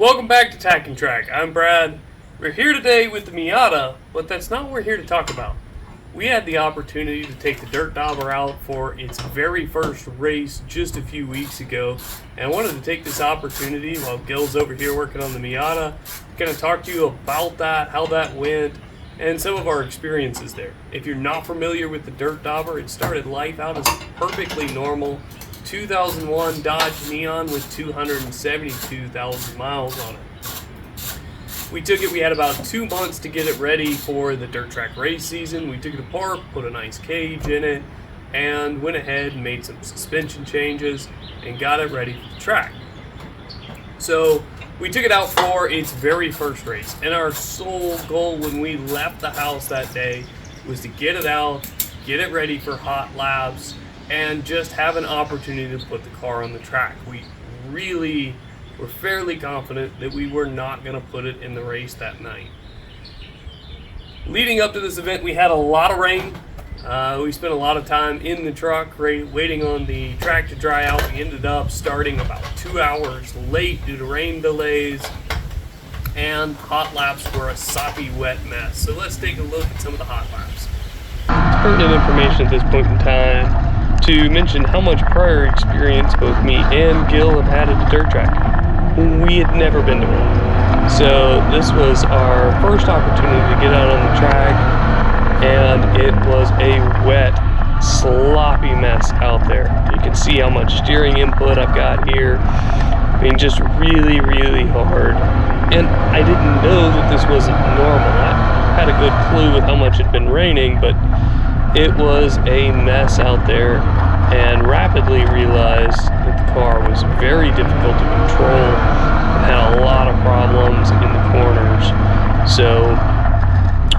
Welcome back to tacNtrack. I'm Brad. We're here today with the Miata, but that's not what we're here to talk about. We had the opportunity to take the Dirt Dobber out for its very first race just a few weeks ago, and I wanted to take this opportunity while Gil's over here working on the Miata, kind of talk to you about that, how that went, and some of our experiences there. If you're not familiar with the Dirt Dobber, it started life out as perfectly normal 2001 Dodge Neon with 272,000 miles on it. We took it, we had about 2 months to get it ready for the dirt track race season. We took it apart, put a nice cage in it, and went ahead and made some suspension changes and got it ready for the track. So we took it out for its very first race, and our sole goal when we left the house that day was to get it out, get it ready for hot laps, and just have an opportunity to put the car on the track. We really were fairly confident that we were not going to put it in the race that night. Leading up to this event, we had a lot of rain. We spent a lot of time in the truck waiting on the track to dry out. We ended up starting about 2 hours late due to rain delays, and hot laps were a soppy wet mess. So let's take a look at some of the hot laps. It's pertinent information at this point in time to mention how much prior experience both me and Gil have had at the dirt track. We had never been to one. So this was our first opportunity to get out on the track, and it was a wet, sloppy mess out there. You can see how much steering input I've got here. I mean, just really, really hard. And I didn't know that this wasn't normal. I had a good clue with how much it had been raining, but it was a mess out there, and rapidly realized that the car was very difficult to control. It had a lot of problems in the corners. So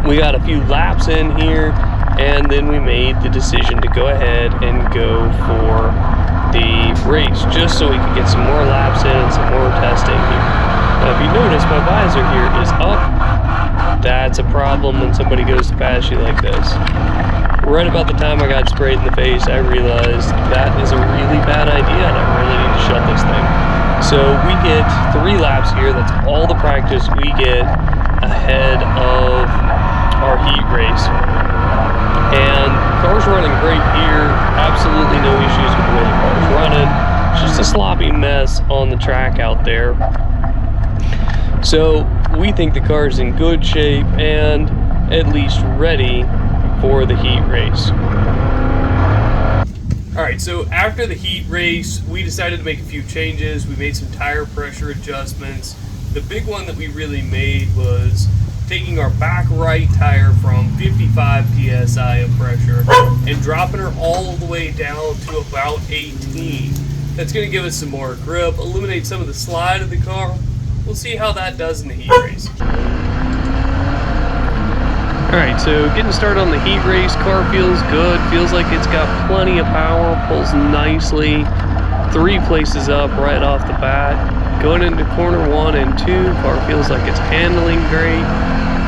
we got a few laps in here, and then we made the decision to go ahead and go for the race, just so we could get some more laps in and some more testing here. Now, if you notice, my visor here is up. That's a problem when somebody goes to pass you like this. Right about the time I got sprayed in the face, I realized that is a really bad idea and I really need to shut this thing. So we get 3 laps here. That's all the practice we get ahead of our heat race. And car's running great here. Absolutely no issues with the way the car's running. It's just a sloppy mess on the track out there. So we think the car's in good shape and at least ready for the heat race. Alright, so after the heat race, we decided to make a few changes. We made some tire pressure adjustments. The big one that we really made was taking our back right tire from 55 psi of pressure and dropping her all the way down to about 18. That's going to give us some more grip, eliminate some of the slide of the car. We'll see how that does in the heat race. Alright, so getting started on the heat race. Car feels good, feels like it's got plenty of power, pulls nicely. 3 places up right off the bat. Going into corner 1 and 2, car feels like it's handling great.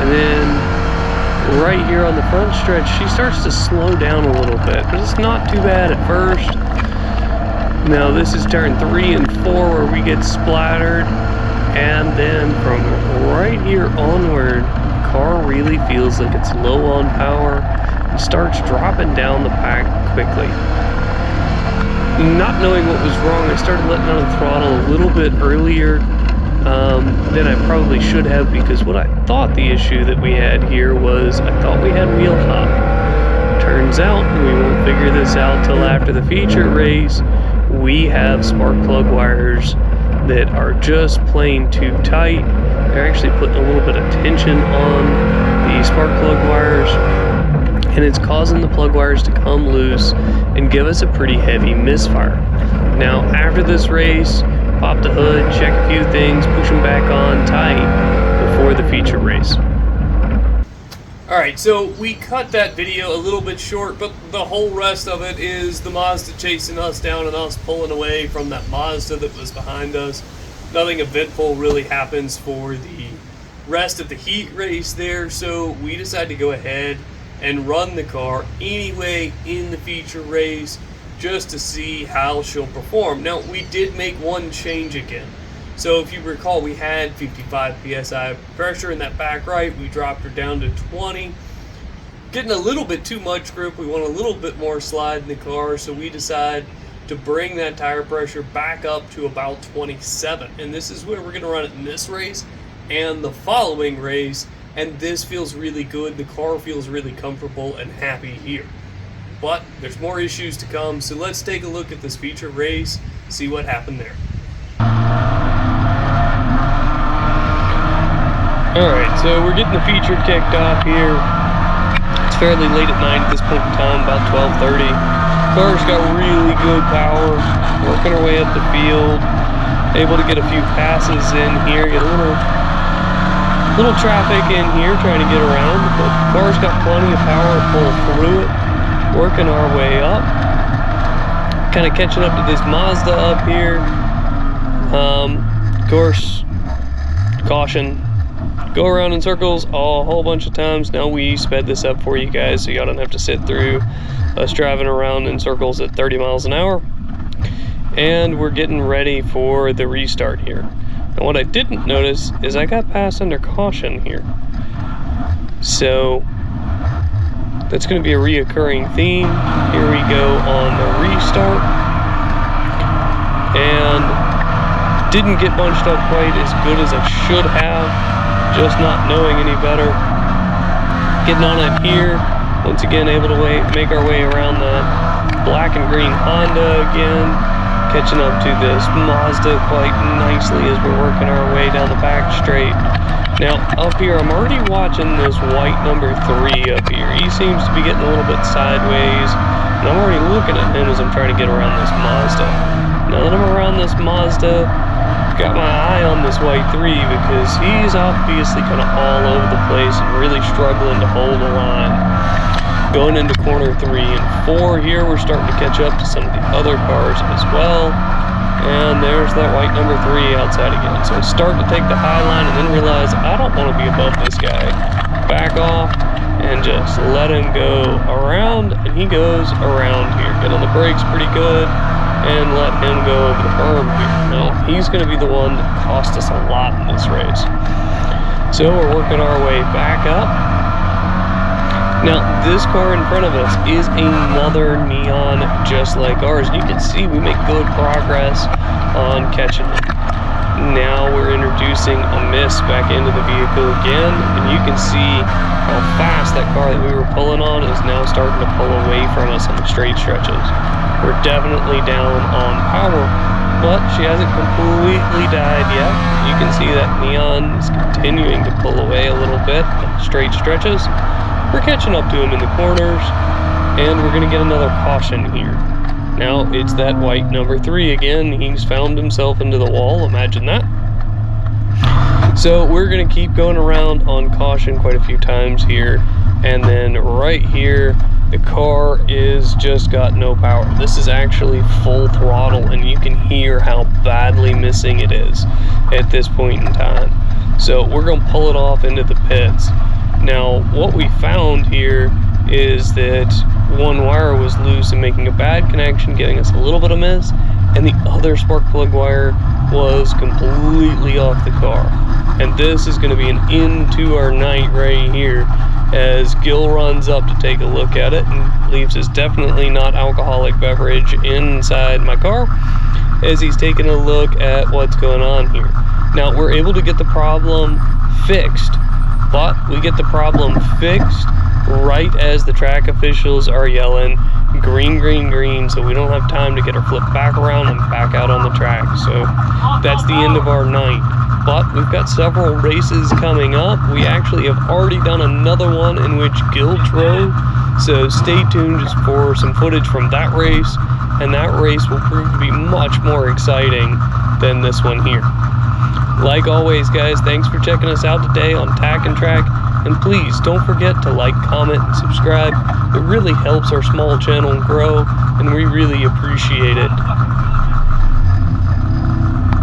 And then right here on the front stretch, she starts to slow down a little bit, but it's not too bad at first. Now this is turn 3 and 4 where we get splattered. And then from right here onward, car really feels like it's low on power and starts dropping down the pack quickly. Not knowing what was wrong, I started letting on the throttle a little bit earlier than I probably should have, because what I thought the issue that we had here was I thought we had wheel hop. Turns out, we won't figure this out till after the feature race, we have spark plug wires that are just plain too tight. They're actually putting a little bit of tension on the spark plug wires, and it's causing the plug wires to come loose and give us a pretty heavy misfire. Now after this race, pop the hood, check a few things, push them back on tight before the feature race. Alright, so we cut that video a little bit short, but the whole rest of it is the Mazda chasing us down and us pulling away from that Mazda that was behind us. Nothing eventful really happens for the rest of the heat race there, so we decided to go ahead and run the car anyway in the feature race just to see how she'll perform. Now, we did make one change again. So if you recall, we had 55 psi pressure in that back right. We dropped her down to 20. Getting a little bit too much grip. We want a little bit more slide in the car, so we decide to bring that tire pressure back up to about 27. And this is where we're going to run it in this race and the following race. And this feels really good. The car feels really comfortable and happy here. But there's more issues to come, so let's take a look at this feature race, see what happened there. Alright, so we're getting the feature kicked off here. It's fairly late at night at this point in time, about 12:30. Car's got really good power, working our way up the field, able to get a few passes in here, get a little traffic in here trying to get around, but the car's got plenty of power to pull through it, working our way up, kind of catching up to this Mazda up here. Of course, caution. Go around in circles a whole bunch of times. Now we sped this up for you guys so y'all don't have to sit through us driving around in circles at 30 miles an hour. And we're getting ready for the restart here. And what I didn't notice is I got passed under caution here. So that's going to be a reoccurring theme. Here we go on the restart. And didn't get bunched up quite as good as I should have. Just not knowing any better. Getting on it here, once again able to make our way around the black and green Honda again, catching up to this Mazda quite nicely as we're working our way down the back straight. Now up here, I'm already watching this white number 3 up here. He seems to be getting a little bit sideways, and I'm already looking at him as I'm trying to get around this Mazda. Now that I'm around this Mazda, got my eye on this white 3 because he's obviously kind of all over the place and really struggling to hold the line. Going into corner 3 and 4 here, we're starting to catch up to some of the other cars as well. And there's that white number 3 outside again. So I start to take the high line and then realize I don't want to be above this guy. Back off and just let him go around, and he goes around here. Get on the brakes pretty good and let him go over the berm here. Now, he's going to be the one that cost us a lot in this race. So we're working our way back up. Now, this car in front of us is another neon just like ours. You can see we make good progress on catching it. Now we're introducing a miss back into the vehicle again, and you can see how fast that car that we were pulling on is now starting to pull away from us on the straight stretches. We're definitely down on power, but she hasn't completely died yet. You can see that neon is continuing to pull away a little bit on the straight stretches. We're catching up to him in the corners, and we're going to get another caution here. Now it's that white number 3 again. He's found himself into the wall, imagine that. So we're going to keep going around on caution quite a few times here, and then right here the car is just got no power. This is actually full throttle, and you can hear how badly missing it is at this point in time. So we're going to pull it off into the pits. Now what we found here is that one wire was loose and making a bad connection, getting us a little bit of miss, and the other spark plug wire was completely off the car. And this is going to be an into our night right here as Gil runs up to take a look at it and leaves his definitely not alcoholic beverage inside my car as he's taking a look at what's going on here. Now we're able to get the problem fixed, but we get the problem fixed right as the track officials are yelling green, green, green, so we don't have time to get her flipped back around and back out on the track. So that's the end of our night. But we've got several races coming up. We actually have already done another one in which Gil drove, so stay tuned just for some footage from that race, and that race will prove to be much more exciting than this one here. Like always, guys, thanks for checking us out today on tacNtrack. And please don't forget to like, comment, and subscribe. It really helps our small channel grow, and we really appreciate it.